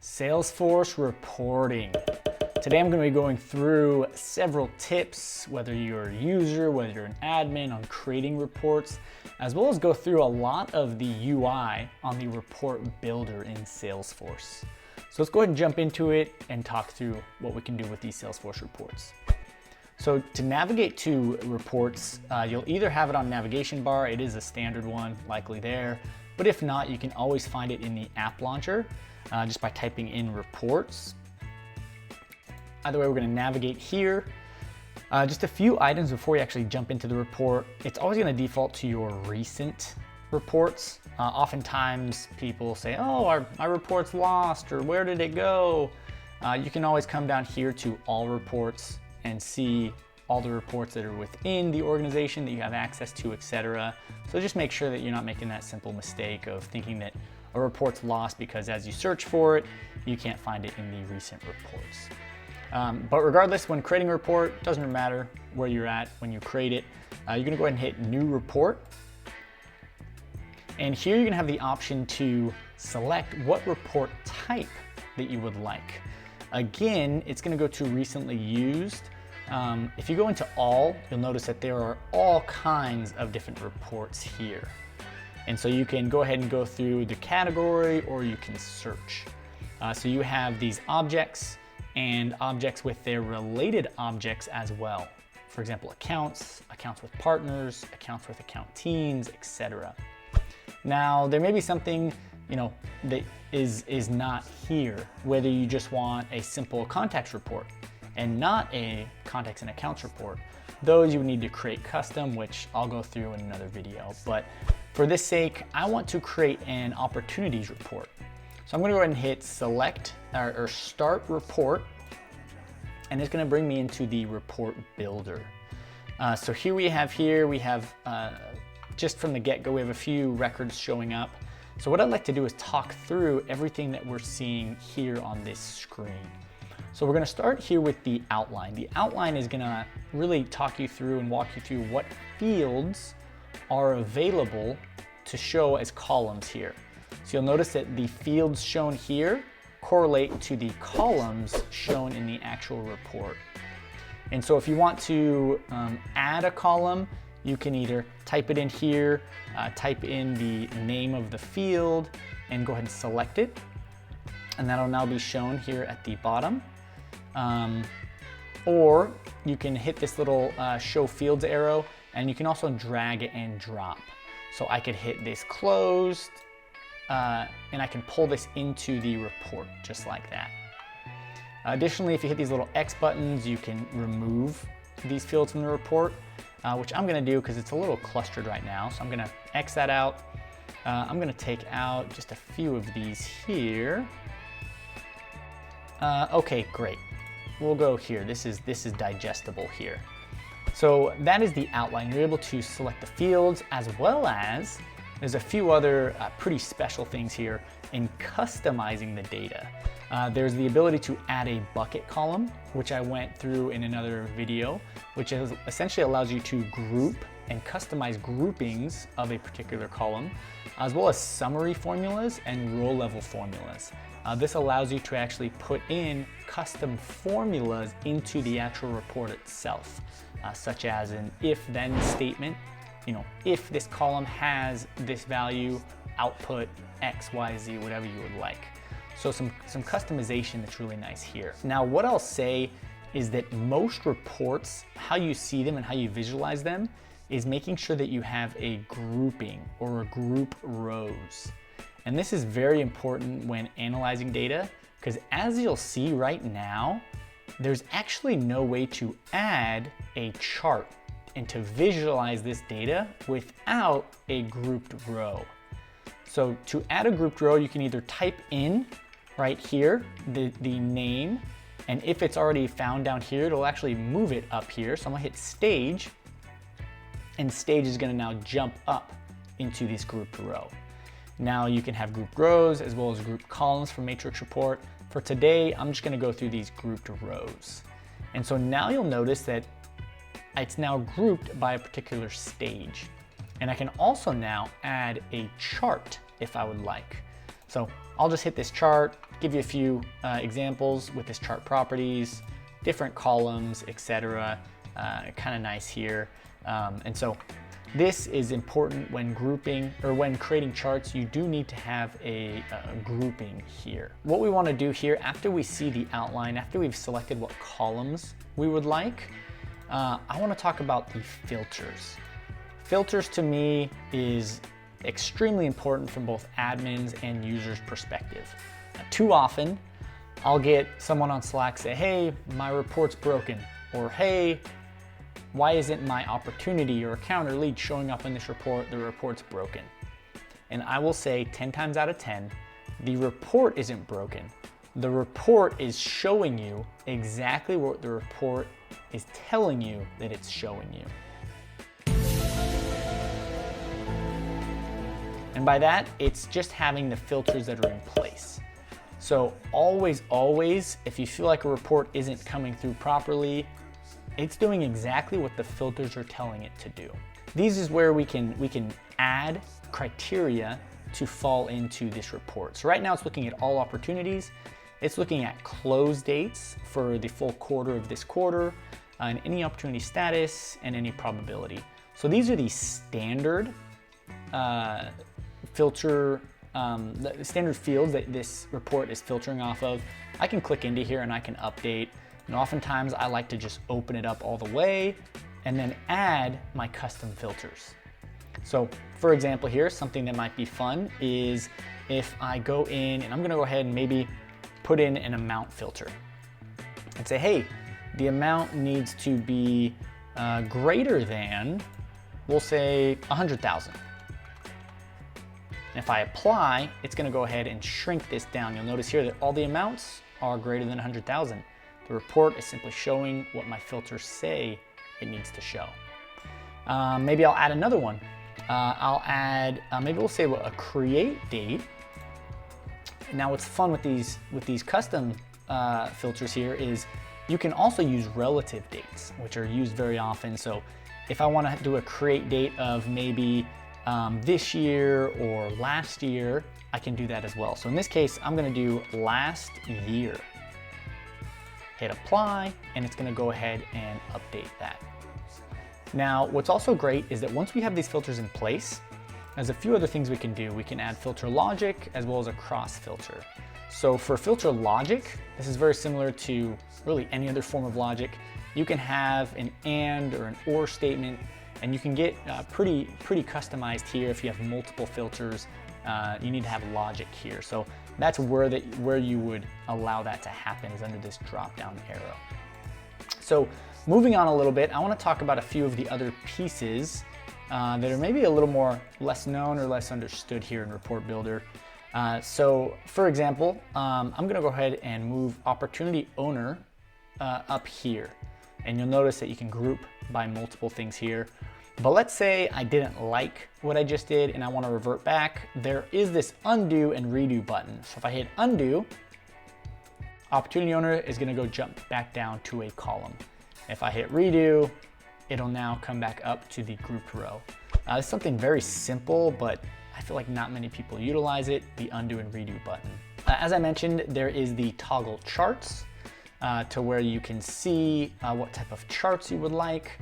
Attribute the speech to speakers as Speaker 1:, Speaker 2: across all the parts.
Speaker 1: Salesforce reporting. Today I'm going to be going through several tips, whether you're a user, whether you're an admin, on creating reports, as well as go through a lot of the UI on the report builder in Salesforce. So let's go ahead and jump into it and talk through what we can do with these Salesforce reports. So to navigate to reports, you'll either have it on navigation bar, it is a standard one, likely there, but if not, you can always find it in the app launcher just by typing in reports. Either way, we're going to navigate here. Just a few items before we actually jump into the report. It's always going to default to your recent reports. Oftentimes people say, oh, my report's lost, or where did it go? You can always come down here to all reports and see all the reports that are within the organization that you have access to, etc. So just make sure that you're not making that simple mistake of thinking that a report's lost because as you search for it, you can't find it in the recent reports. But regardless, when creating a report, it doesn't matter where you're at when you create it. You're gonna go ahead and hit New Report. And here you're gonna have the option to select what report type that you would like. Again, it's gonna go to Recently Used. If you go into All, you'll notice that there are all kinds of different reports here. And so you can go ahead and go through the category, or you can search. So you have these objects and objects with their related objects as well. For example, accounts, accounts with partners, accounts with account teams, etc. Now, there may be something, that is not here, whether you just want a simple contacts report and not a contacts and accounts report. Those you would need to create custom, which I'll go through in another video. But for this sake, I want to create an opportunities report. So I'm gonna go ahead and hit select or start report, and it's gonna bring me into the report builder. So here we have just from the get-go, we have a few records showing up. So what I'd like to do is talk through everything that we're seeing here on this screen. So we're gonna start here with the outline. The outline is gonna really talk you through and walk you through what fields are available to show as columns here. So you'll notice that the fields shown here correlate to the columns shown in the actual report. And so if you want to add a column, you can either type it in here, type in the name of the field, and go ahead and select it. And that'll now be shown here at the bottom. Or you can hit this little show fields arrow, and you can also drag and drop. So I could hit this closed, and I can pull this into the report just like that. Additionally, if you hit these little X buttons, you can remove these fields from the report, which I'm gonna do because it's a little clustered right now. So I'm gonna X that out. I'm gonna take out just a few of these here. Okay, great. We'll go here. This is digestible here. So that is the outline. You're able to select the fields, as well as there's a few other pretty special things here in customizing the data. There's the ability to add a bucket column, which I went through in another video, which essentially allows you to group and customize groupings of a particular column, as well as summary formulas and row level formulas. This allows you to actually put in custom formulas into the actual report itself, such as an if-then statement. If this column has this value, output X, Y, Z, whatever you would like. So some customization that's really nice here. Now, what I'll say is that most reports, how you see them and how you visualize them is making sure that you have a grouping or a group rows. And this is very important when analyzing data, because as you'll see right now, there's actually no way to add a chart and to visualize this data without a grouped row. So to add a grouped row, you can either type in right here the name, and if it's already found down here, it'll actually move it up here. So I'm gonna hit stage, and stage is gonna now jump up into this grouped row. Now you can have grouped rows as well as grouped columns for matrix report. For today, I'm just gonna go through these grouped rows. And so now you'll notice that it's now grouped by a particular stage. And I can also now add a chart if I would like. So I'll just hit this chart, give you a few examples with this chart properties, different columns, etc. Kind of nice here. And so this is important when grouping or when creating charts. You do need to have a grouping here. What we want to do here, after we see the outline, after we've selected what columns we would like, I want to talk about the filters. Filters to me is extremely important from both admins and users' perspective. Too often, I'll get someone on Slack say, hey, my report's broken, or hey, why isn't my opportunity or account or lead showing up in this report? The report's broken. And I will say 10 times out of 10, the report isn't broken. The report is showing you exactly what the report is telling you that it's showing you. And by that, it's just having the filters that are in place. So always, if you feel like a report isn't coming through properly, it's doing exactly what the filters are telling it to do. These is where we can add criteria to fall into this report. So right now it's looking at all opportunities. It's looking at close dates for the full quarter of this quarter, and any opportunity status and any probability. So these are the standard filter, the standard fields that this report is filtering off of. I can click into here and I can update. And oftentimes I like to just open it up all the way and then add my custom filters. So for example here, something that might be fun is if I go in and I'm gonna go ahead and maybe put in an amount filter and say, hey, the amount needs to be greater than, we'll say 100,000. If I apply, it's gonna go ahead and shrink this down. You'll notice here that all the amounts are greater than 100,000. The report is simply showing what my filters say it needs to show. Maybe I'll add another one. I'll add, maybe we'll say a create date. Now what's fun with these custom filters here is you can also use relative dates, which are used very often. So if I want to do a create date of maybe this year or last year, I can do that as well. So in this case, I'm going to do last year. Hit apply, and it's going to go ahead and update that. Now, what's also great is that once we have these filters in place, there's a few other things we can do. We can add filter logic as well as a cross filter. So for filter logic, this is very similar to really any other form of logic. You can have an and or an or statement, and you can get pretty customized here. If you have multiple filters, you need to have logic here. So that's where you would allow that to happen, is under this drop-down arrow. So moving on a little bit, I want to talk about a few of the other pieces that are maybe a little more less known or less understood here in Report Builder. So for example, I'm going to go ahead and move Opportunity Owner up here. And you'll notice that you can group by multiple things here. But let's say I didn't like what I just did and I want to revert back. There is this undo and redo button. So if I hit undo, Opportunity Owner is going to go jump back down to a column. If I hit redo, it'll now come back up to the grouped row. It's something very simple, but I feel like not many people utilize it, the undo and redo button. As I mentioned, there is the toggle charts to where you can see what type of charts you would like.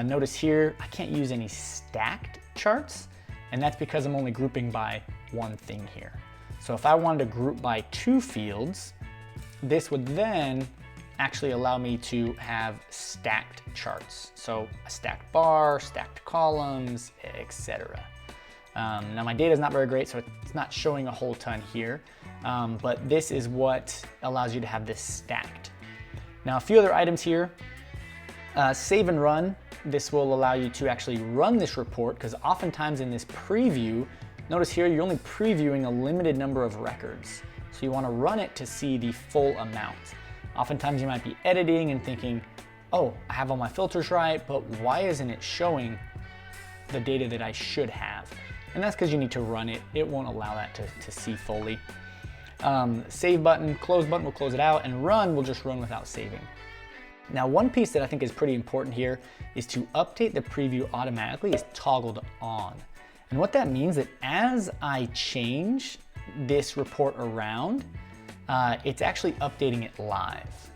Speaker 1: Notice here, I can't use any stacked charts, and that's because I'm only grouping by one thing here. So if I wanted to group by 2 fields, this would then actually allow me to have stacked charts. So a stacked bar, stacked columns, etc. Now my data is not very great, so it's not showing a whole ton here, but this is what allows you to have this stacked. Now a few other items here. Save and run. This will allow you to actually run this report, because oftentimes in this preview, notice here you're only previewing a limited number of records. So you want to run it to see the full amount. Oftentimes you might be editing and thinking, oh, I have all my filters right, but why isn't it showing the data that I should have? And that's because you need to run it. It won't allow that to see fully. Save button, close button will close it out, and run will just run without saving. Now, one piece that I think is pretty important here is to update the preview automatically is toggled on. And what that means that as I change this report around, it's actually updating it live.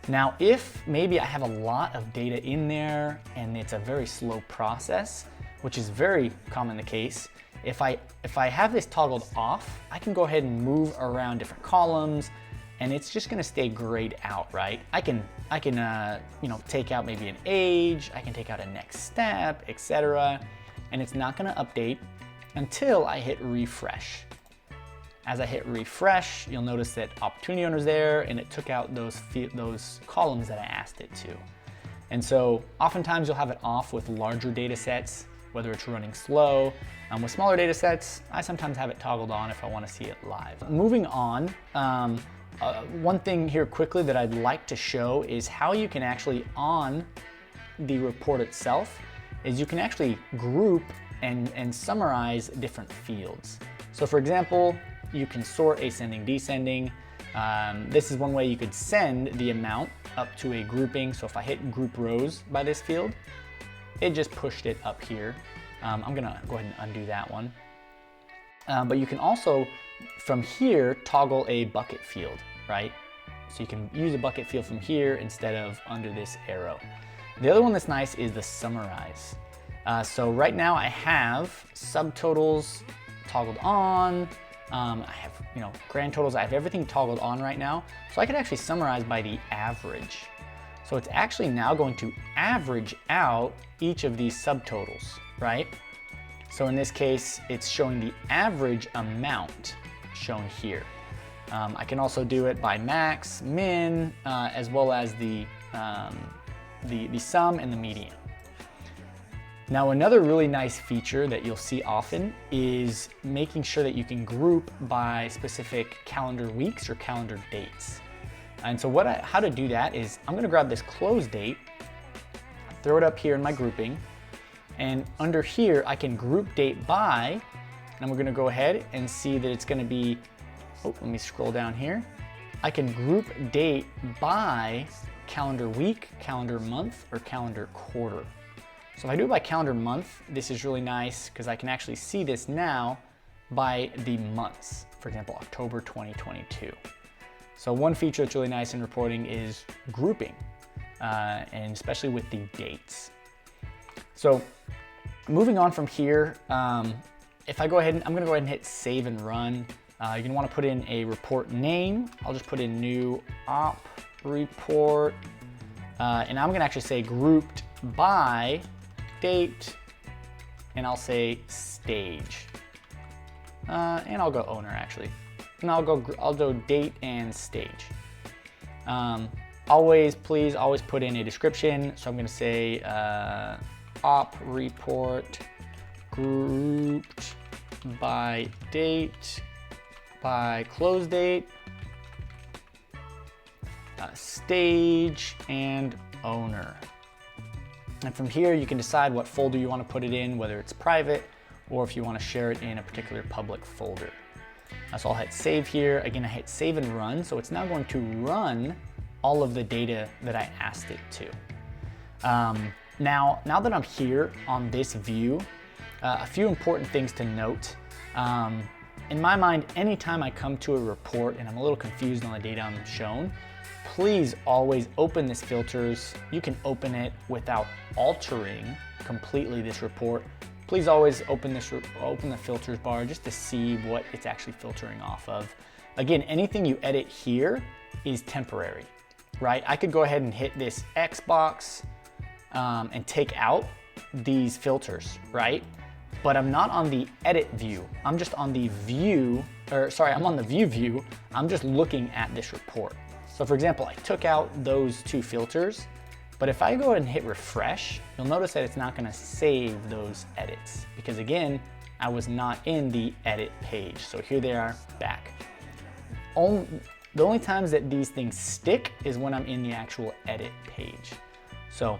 Speaker 1: Now, if maybe I have a lot of data in there and it's a very slow process, which is very common the case, if I have this toggled off, I can go ahead and move around different columns, and it's just gonna stay grayed out, right? I can take out maybe an age, I can take out a next step, etc., and it's not gonna update until I hit refresh. As I hit refresh, you'll notice that opportunity owner's there, and it took out those columns that I asked it to. And so oftentimes you'll have it off with larger data sets, whether it's running slow. With smaller data sets, I sometimes have it toggled on if I want to see it live. Moving on, one thing here quickly that I'd like to show is how you can actually, on the report itself, is you can actually group and summarize different fields. So for example, you can sort ascending, descending. This is one way you could send the amount up to a grouping. So if I hit group rows by this field, it just pushed it up here. I'm gonna go ahead and undo that one. But you can also, from here, toggle a bucket field, right? So you can use a bucket field from here instead of under this arrow. The other one that's nice is the summarize. So right now I have subtotals toggled on. I have, grand totals. I have everything toggled on right now. So I could actually summarize by the average. So it's actually now going to average out each of these subtotals, right? So in this case, it's showing the average amount shown here. I can also do it by max, min, as well as the sum and the median. Now, another really nice feature that you'll see often is making sure that you can group by specific calendar weeks or calendar dates. And so how to do that is I'm gonna grab this close date, throw it up here in my grouping, and under here I can group date by, and we're gonna go ahead and see that it's gonna be, let me scroll down here. I can group date by calendar week, calendar month, or calendar quarter. So if I do it by calendar month, this is really nice because I can actually see this now by the months. For example, October 2022. So one feature that's really nice in reporting is grouping, and especially with the dates. So moving on from here, if I go ahead, I'm gonna go ahead and hit save and run. You're gonna wanna put in a report name. I'll just put in new op report, and I'm gonna actually say grouped by date, and I'll say stage, and I'll go owner actually, and I'll do date and stage. Please always put in a description. So I'm going to say op report grouped by date, by close date, stage, and owner. And from here, you can decide what folder you want to put it in, whether it's private or if you want to share it in a particular public folder. So I'll hit save here. Again, I hit save and run. So it's now going to run all of the data that I asked it to. Now that I'm here on this view, a few important things to note. In my mind, anytime I come to a report and I'm a little confused on the data I'm shown, please always open this filters. You can open it without altering completely this report. Please always open the filters bar just to see what it's actually filtering off of. Again, anything you edit here is temporary, right? I could go ahead and hit this X box and take out these filters, right? But I'm not on the edit view. I'm just on the view, I'm on the view. I'm just looking at this report. So for example, I took out those two filters, but if I go ahead and hit refresh, you'll notice that it's not gonna save those edits because again, I was not in the edit page. So here they are back. The only times that these things stick is when I'm in the actual edit page. So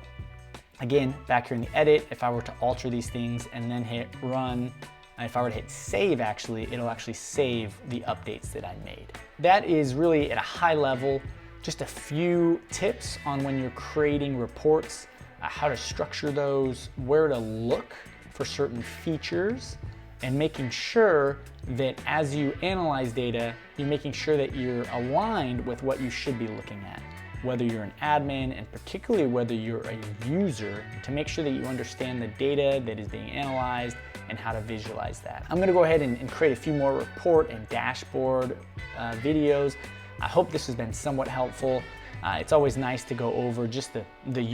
Speaker 1: again, back here in the edit, if I were to alter these things and then hit run, and if I were to hit save, it'll actually save the updates that I made. That is really at a high level, just a few tips on when you're creating reports, how to structure those, where to look for certain features, and making sure that as you analyze data, you're making sure that you're aligned with what you should be looking at, whether you're an admin and particularly whether you're a user, to make sure that you understand the data that is being analyzed and how to visualize that. I'm gonna go ahead and create a few more report and dashboard videos. I hope this has been somewhat helpful. It's always nice to go over just the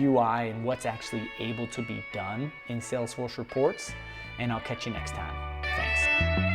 Speaker 1: UI and what's actually able to be done in Salesforce reports, and I'll catch you next time. Thanks.